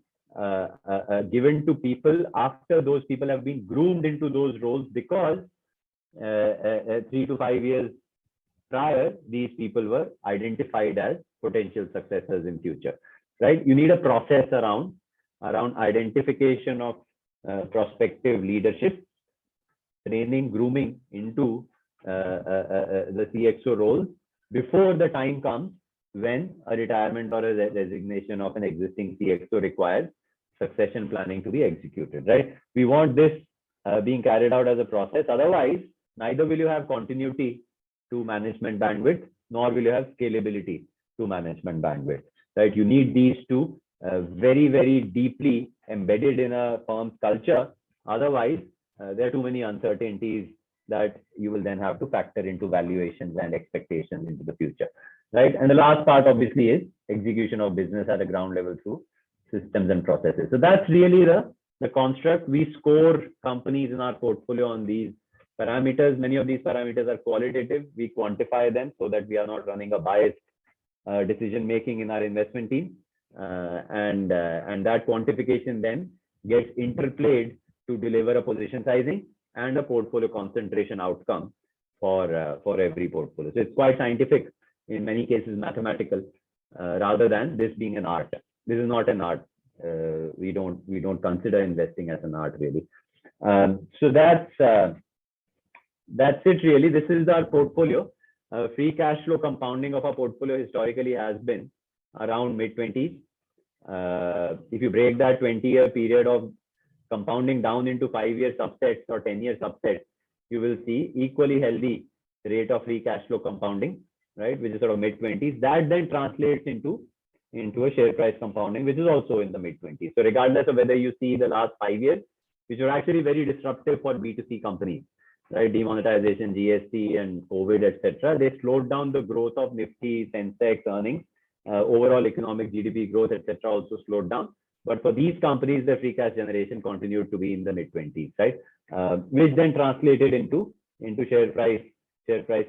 given to people after those people have been groomed into those roles, because 3 to 5 years prior, these people were identified as potential successors in future, right? You need a process around identification of prospective leadership, training, grooming into the CXO role before the time comes when a retirement or a resignation of an existing CXO requires succession planning to be executed, right? We want this being carried out as a process. Otherwise, neither will you have continuity to management bandwidth, nor will you have scalability to management bandwidth, right? You need these two very, very deeply embedded in a firm's culture. Otherwise, there are too many uncertainties that you will then have to factor into valuations and expectations into the future, right? And the last part obviously is execution of business at a ground level through systems and processes. So that's really the construct. We score companies in our portfolio on these parameters. Many of these parameters are qualitative. We quantify them so that we are not running a biased decision making in our investment team, and that quantification then gets interplayed to deliver a position sizing and a portfolio concentration outcome for every portfolio. So it's quite scientific, in many cases mathematical, rather than this being an art. This is not an art. We don't consider investing as an art, really. So that's it really. This is our portfolio. Free cash flow compounding of our portfolio historically has been around mid-20s. If you break that 20-year period of compounding down into 5-year subsets or 10-year subsets, you will see equally healthy rate of free cash flow compounding, right, which is sort of mid-20s. That then translates into a share price compounding, which is also in the mid-20s. So regardless of whether you see the last 5 years, which were actually very disruptive for B2C companies, right, demonetization, GST and COVID, etc., they slowed down the growth of Nifty, Sensex earnings, overall economic GDP growth, etc., also slowed down. But for these companies, the free cash generation continued to be in the mid-20s, right? Which then translated into share price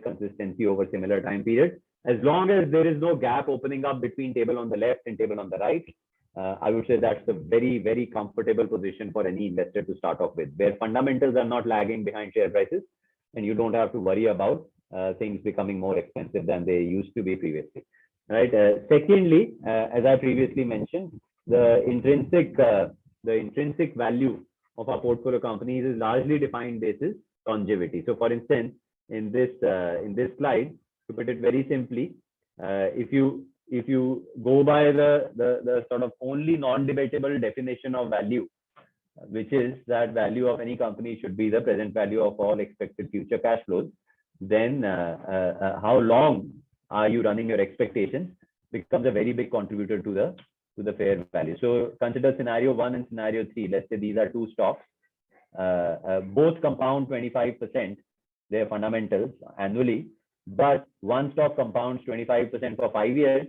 consistency over similar time period. As long as there is no gap opening up between table on the left and table on the right, I would say that's a very, very comfortable position for any investor to start off with, where fundamentals are not lagging behind share prices, and you don't have to worry about things becoming more expensive than they used to be previously, right? Secondly, as I previously mentioned, the intrinsic value of our portfolio companies is largely defined basis longevity. So, for instance, in this slide, to put it very simply, if you go by the sort of only non-debatable definition of value, which is that value of any company should be the present value of all expected future cash flows, then how long are you running your expectations becomes a very big contributor to the fair value. So consider scenario 1 and scenario 3. Let's say these are two stocks. Both compound 25% their fundamentals annually, but one stock compounds 25% for 5 years,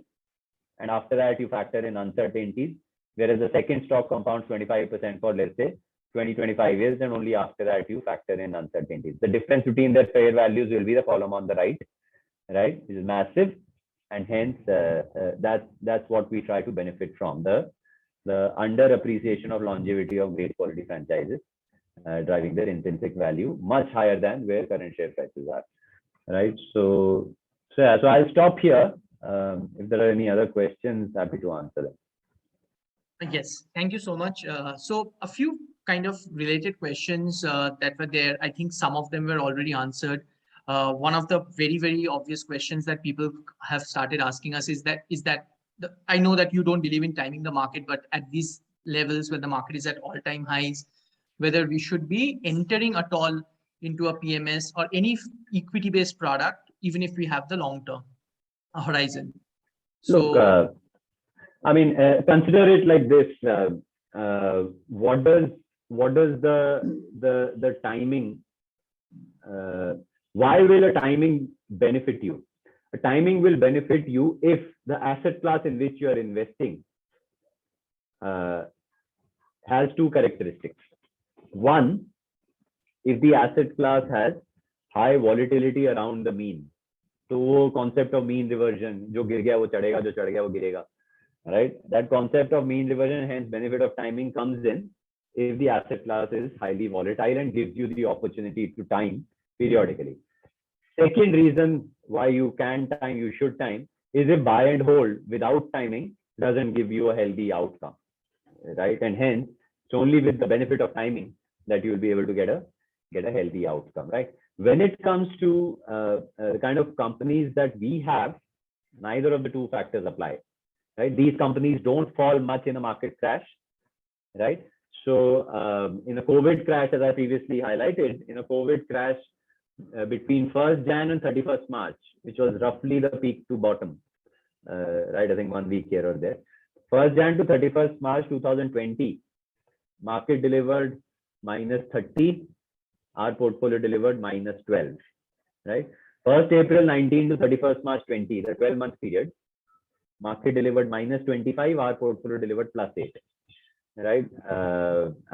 and after that you factor in uncertainties, whereas the second stock compounds 25% for, let's say, 20-25 years, and only after that you factor in uncertainties. The difference between their fair values will be the column on the right, which is massive, and hence that's what we try to benefit from, the under appreciation of longevity of great quality franchises, driving their intrinsic value much higher than where current share prices are, right? So I'll stop here. If there are any other questions, happy to answer them. Yes, thank you so much. So a few kind of related questions that were there. I think some of them were already answered. One of the very, very obvious questions that people have started asking us is that I know that you don't believe in timing the market, but at these levels where the market is at all-time highs, whether we should be entering at all into a PMS or any equity-based product, even if we have the long-term horizon. So, look, I mean, consider it like this. What does the timing? Why will a timing benefit you? A timing will benefit you if the asset class in which you are investing has two characteristics. One, if the asset class has high volatility around the mean, तो वो concept of mean reversion, जो गिर गया वो चढ़ेगा, जो चढ़ गया वो गिरेगा, right? That concept of mean reversion, hence benefit of timing, comes in if the asset class is highly volatile and gives you the opportunity to time periodically. Second reason why you can time, you should time, is if buy and hold without timing doesn't give you a healthy outcome, right? And hence It's only with the benefit of timing that you will be able to get a healthy outcome, right? When it comes to the kind of companies that we have, neither of the two factors apply, right? These companies don't fall much in a market crash, right? So in a COVID crash, as I previously highlighted, in a COVID crash between 1st Jan and 31st March, which was roughly the peak to bottom, right? I think 1 week here or there. 1st Jan to 31st March 2020, market delivered -30, our portfolio delivered -12, right? 1st April 19 to 31st March 20, the 12-month period, market delivered -25, our portfolio delivered +8, right?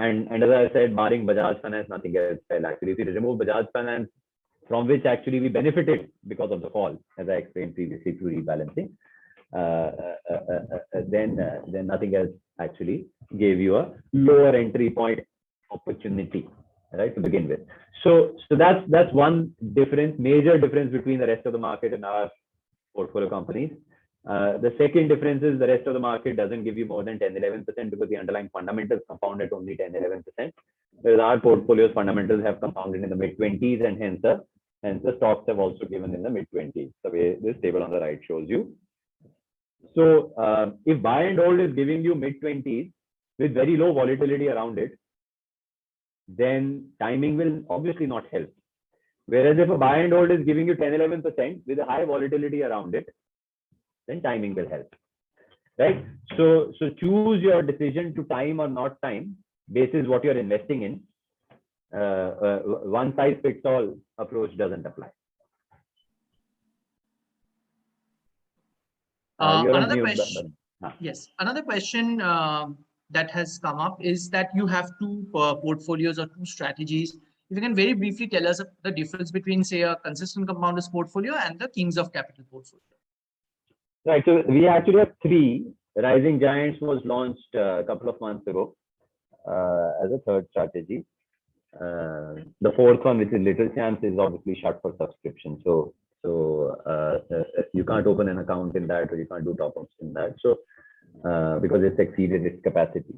And as I said, barring Bajaj Finance, nothing else fell. Actually, if you remove Bajaj Finance, from which actually we benefited because of the fall, as I explained previously through rebalancing, then nothing else actually gave you a lower entry point opportunity, right, to begin with. So that's one difference, major difference between the rest of the market and our portfolio companies. The second difference is the rest of the market doesn't give you more than 10-11% because the underlying fundamentals compound at only 10-11%. Whereas our portfolio's fundamentals have compounded in the mid-20s, and hence the stocks have also given in the mid-20s, the way this table on the right shows you. So if buy and hold is giving you mid-20s with very low volatility around it, then timing will obviously not help. Whereas if a buy and hold is giving you 10-11% with a high volatility around it, then timing will help, right? So choose your decision to time or not time basis what you're investing in. One size fits all approach doesn't apply. Another question. Yes, another question that has come up is that you have two portfolios or two strategies. If you can very briefly tell us the difference between, say, a consistent compounders portfolio and the Kings of Capital portfolio. Right. So we actually have three. Rising Giants was launched a couple of months ago as a third strategy. The fourth one, which is Little Champs, is obviously shut for subscription. So you can't open an account in that, or you can't do top-ups in that. So because it's exceeded its capacity.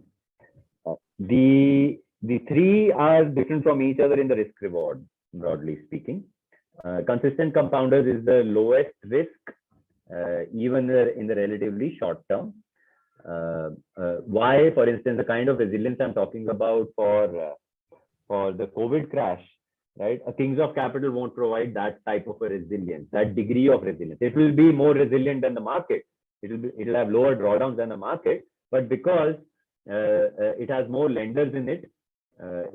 The three are different from each other in the risk reward, broadly speaking. Consistent compounders is the lowest risk, even in the relatively short term. Why, for instance, the kind of resilience I'm talking about for the COVID crash, right? A Kings of Capital won't provide that type of a resilience, that degree of resilience. It will be more resilient than the market. It'll have lower drawdowns than the market, but because it has more lenders in it,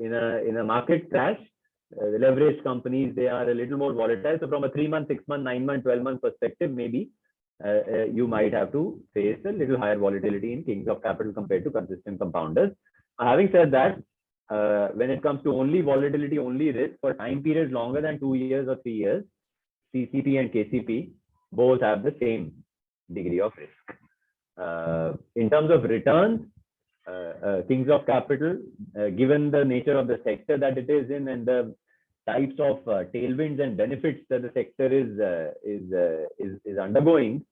in a market crash, the leveraged companies, they are a little more volatile. So from a 3-month, 6-month, 9-month, 12-month perspective, maybe you might have to face a little higher volatility in Kings of Capital compared to consistent compounders. Having said that, when it comes to only volatility, only risk for time periods longer than 2 years or 3 years, CCP and KCP both have the same degree of risk. In terms of returns, Kings of Capital, given the nature of the sector that it is in and the types of tailwinds and benefits that the sector is undergoing,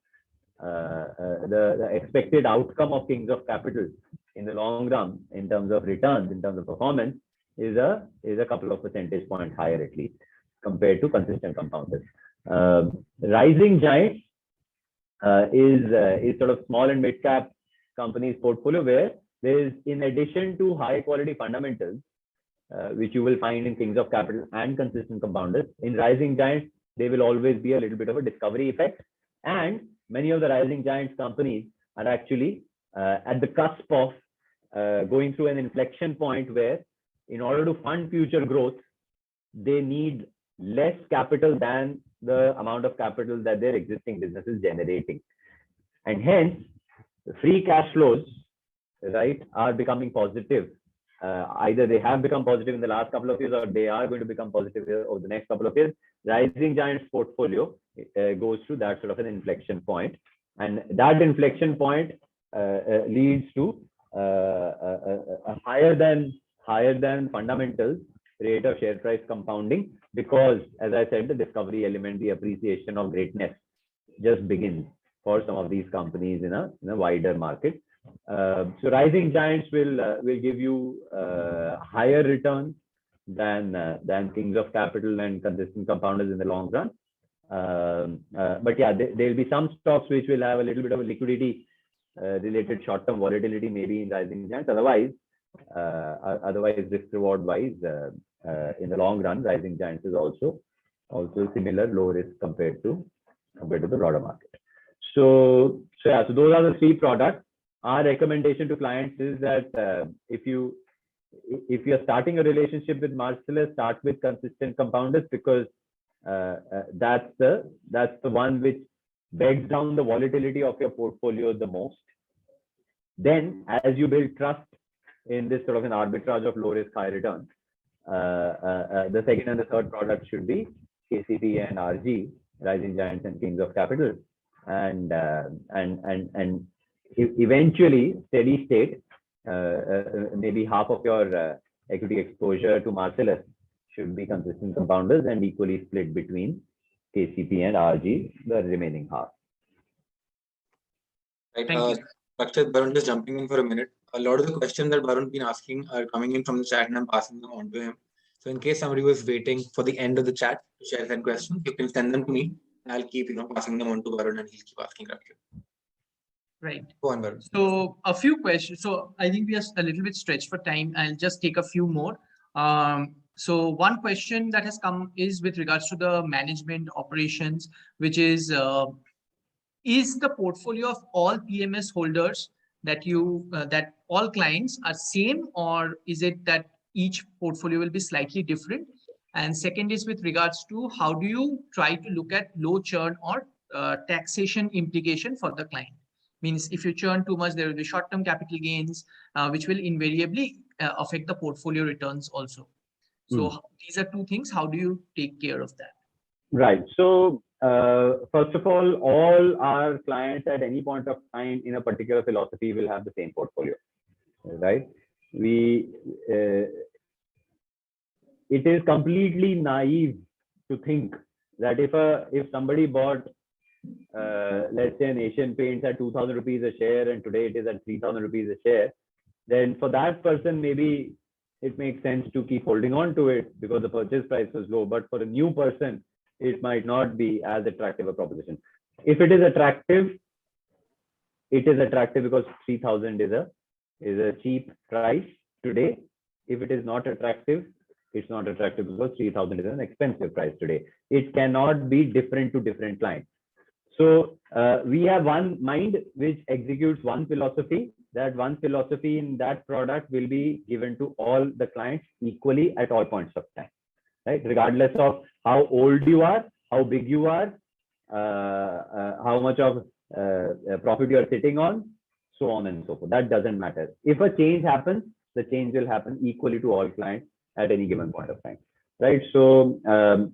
the expected outcome of Kings of Capital in the long run, in terms of returns, in terms of performance, is a couple of percentage points higher at least compared to consistent compounders. Rising Giants is sort of small and mid cap companies portfolio where there is, in addition to high quality fundamentals, which you will find in Kings of Capital and consistent compounders, in Rising Giants, there will always be a little bit of a discovery effect. And many of the Rising Giants companies are actually at the cusp of going through an inflection point where, in order to fund future growth, they need less capital than the amount of capital that their existing business is generating. And hence, the free cash flows, right, are becoming positive. Either they have become positive in the last couple of years, or they are going to become positive over the next couple of years. Rising Giants portfolio goes through that sort of an inflection point, and that inflection point leads to a higher than fundamentals rate of share price compounding, because, as I said, the discovery element, the appreciation of greatness just begins for some of these companies in a wider market. So rising giants will give you higher returns than kings of capital and consistent compounders in the long run. But yeah, there will be some stocks which will have a little bit of a liquidity related short-term volatility maybe in rising giants. Otherwise, risk reward wise, in the long run, rising giants is also similar low risk compared to the broader market. So those are the 3 products. Our recommendation to clients is that if you're starting a relationship with Marcellus, start with consistent compounders, because that's the one which begs down the volatility of your portfolio the most. Then, as you build trust in this sort of an arbitrage of low risk, high return, the second and the third product should be KCP and RG, rising giants and kings of capital, and eventually steady state, maybe half of your equity exposure to Marcellus should be consistent compounders and equally split between KCP and RG, the remaining half. Right. Thank you. Dr. Barun, just jumping in for a minute. A lot of the questions that Barun been asking are coming in from the chat, and I'm passing them on to him. So in case somebody was waiting for the end of the chat to share that question, you can send them to me. I'll keep passing them on to Barun, and he'll keep asking questions. Right. Go on, Barun. So a few questions. So I think we are a little bit stretched for time. I'll just take a few more. So one question that has come is with regards to the management operations, which is the portfolio of all PMS holders that that all clients are same, or is it that each portfolio will be slightly different? And second is with regards to how do you try to look at low churn or taxation implication for the client? Means if you churn too much, there will be short-term capital gains, which will invariably affect the portfolio returns also. So these are 2 things. How do you take care of that? Right. So first of all our clients at any point of time in a particular philosophy will have the same portfolio, right? It is completely naive to think that if somebody bought let's say an Asian Paints at 2,000 rupees a share and today it is at 3,000 rupees a share, then for that person maybe it makes sense to keep holding on to it because the purchase price was low. But for a new person, it might not be as attractive a proposition. If it is attractive, because 3,000 is a cheap price today. If it is not attractive, it's not attractive because 3,000 is an expensive price today. It cannot be different to different clients. So we have one mind which executes one philosophy. That one philosophy in that product will be given to all the clients equally at all points of time, right? Regardless of how old you are, how big you are, how much of profit you are sitting on, so on and so forth. That doesn't matter. If a change happens, the change will happen equally to all clients at any given point of time, right? So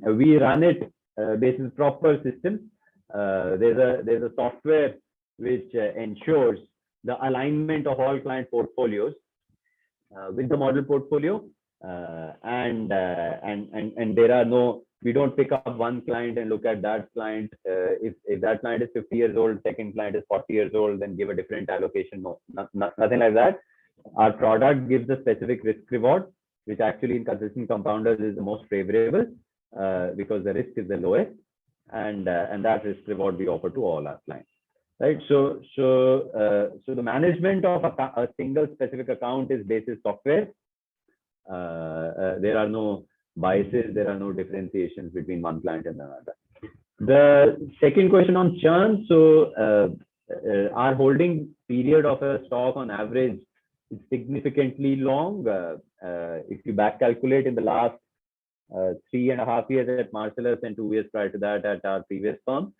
we run it based on proper system. There's a software which ensures the alignment of all client portfolios with the model portfolio, and there are no, we don't pick up one client and look at that client. If that client is 50 years old, second client is 40 years old, then give a different allocation. No, nothing like that. Our product gives a specific risk reward, which actually in consistent compounders is the most favorable because the risk is the lowest, and that risk reward we offer to all our clients. Right. So the management of a single specific account is basis software. There are no biases. There are no differentiations between one client and another. The second question on churn. So our holding period of a stock on average is significantly long. If you back calculate in the last 3.5 years at Marcellus and 2 years prior to that at our previous firm,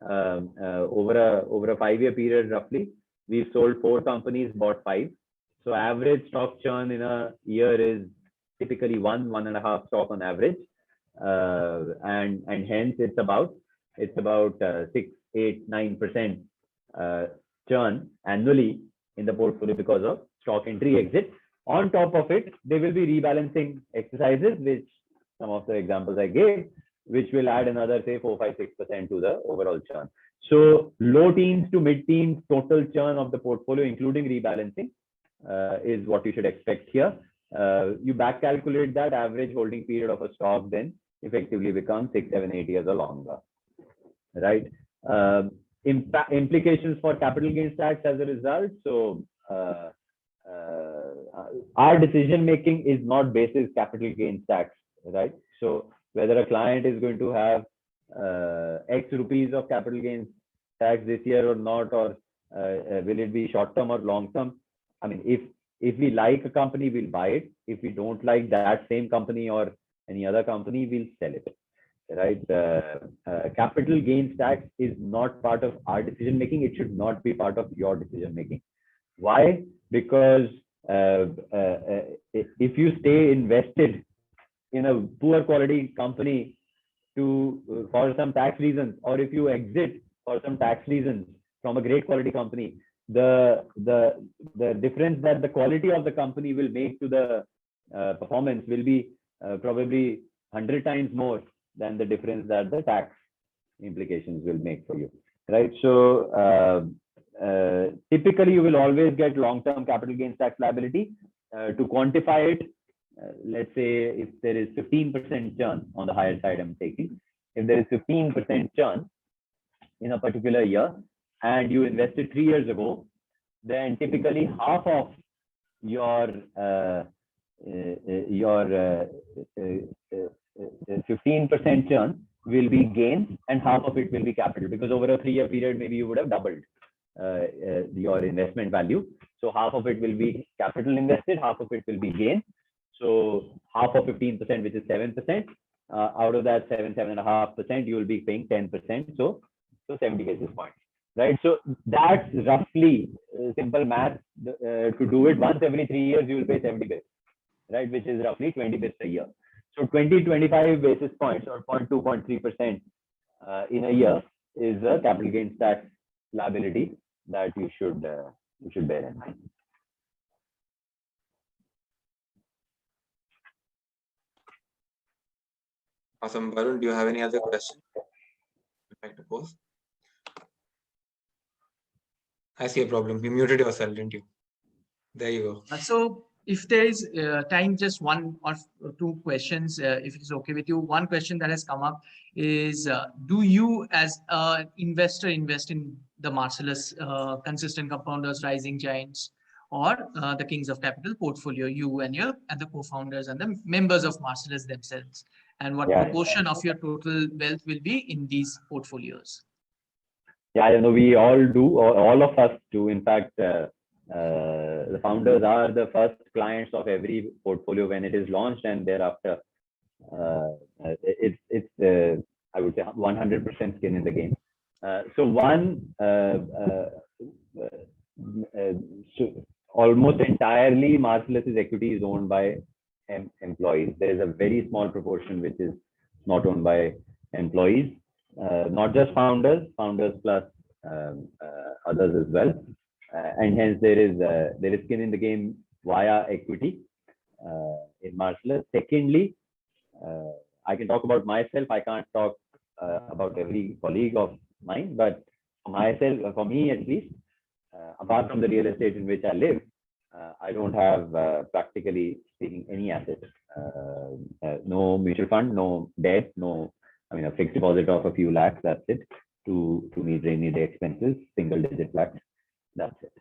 over a 5-year period roughly, we've sold 4 companies, bought 5. So average stock churn in a year is typically 1.5 stock on average, and hence it's about 6, 8, 9% churn annually in the portfolio because of stock entry exit. On top of it, there will be rebalancing exercises, which some of the examples I gave, which will add another, say, 4, 5, 6% to the overall churn. So low teens to mid teens total churn of the portfolio, including rebalancing, is what you should expect here. You back calculate that average holding period of a stock then effectively becomes 6, 7, 8 years or longer, right? Implications for capital gains tax as a result. So our decision making is not basis capital gains tax, right? So whether a client is going to have X rupees of capital gains tax this year or not, or will it be short term or long term? I mean, if we like a company, we'll buy it. If we don't like that same company or any other company, we'll sell it, right? Capital gains tax is not part of our decision making. It should not be part of your decision making. Why? Because if you stay invested in a poor quality company for some tax reasons, or if you exit for some tax reasons from a great quality company, the difference that the quality of the company will make to the performance will be probably 100 times more than the difference that the tax implications will make for you, right? So typically you will always get long-term capital gains tax liability. To quantify it, let's say if there is 15% churn on the higher side, I'm taking, if there is 15% churn in a particular year and you invested 3 years ago, then typically half of your 15% churn will be gains and half of it will be capital, because over a 3-year period, maybe you would have doubled your investment value. So half of it will be capital invested, half of it will be gain. So half of 15%, which is 7%, out of that 7.5%, you will be paying 10%. So 70 basis points, right? So that's roughly simple math. To do it once every 3 years, you will pay 70 basis, right? Which is roughly 20 basis a year. So 20-25 basis points or 0.2, 0.3% in a year is a capital gains tax liability that you should bear in mind. Awesome. Varun, do you have any other questions you'd like to pose? I see a problem. You muted yourself, didn't you? There you go. So if there is time, just one or two questions, if it's okay with you. One question that has come up is, do you as an investor invest in the Marcellus Consistent Compounders, Rising Giants, or the Kings of Capital portfolio, you and the co-founders and the members of Marcellus themselves? And what proportion of your total wealth will be in these portfolios? Yeah, I know we all do, or all of us do. In fact, the founders are the first clients of every portfolio when it is launched, and thereafter, it's I would say 100% skin in the game. So almost entirely Marcellus' equity is owned by employees. There is a very small proportion which is not owned by employees, not just founders plus others as well, and hence there is skin in the game via equity in Marcellus. Secondly, I can talk about myself. I can't talk about every colleague of mine, but for myself, for me at least, apart from the real estate in which I live, I don't have practically speaking any assets. No mutual fund, no debt, a fixed deposit of a few lakhs. That's it to meet rainy day expenses, single digit lakhs. That's it.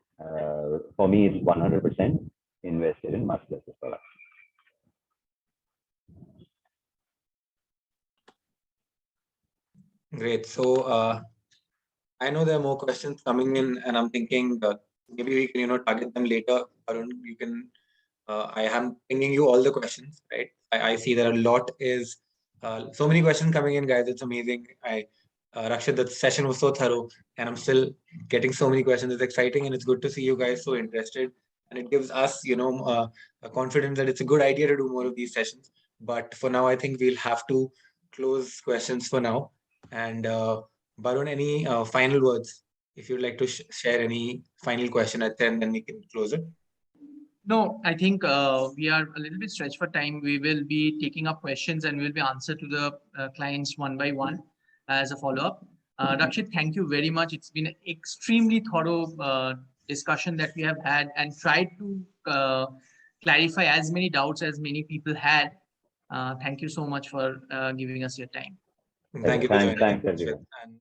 For me, it's 100% invested in Marcellus products. Great. So I know there are more questions coming in, and I'm thinking maybe we can target them later. Arun, you can. I am pinging you all the questions, right? I see that a lot is so many questions coming in, guys. It's amazing. Rakshit, the session was so thorough, and I'm still getting so many questions. It's exciting, and it's good to see you guys so interested. And it gives us, a confidence that it's a good idea to do more of these sessions. But for now, I think we'll have to close questions for now. And Varun, any final words? If you'd like to share any final question at the end, then we can close it. No, I think we are a little bit stretched for time. We will be taking up questions and we'll be answer to the clients one by one as a follow-up. Rakshit, thank you very much. It's been an extremely thorough discussion that we have had and tried to clarify as many doubts as many people had. Thank you so much for giving us your time. Thank you for joining. Thanks everyone. And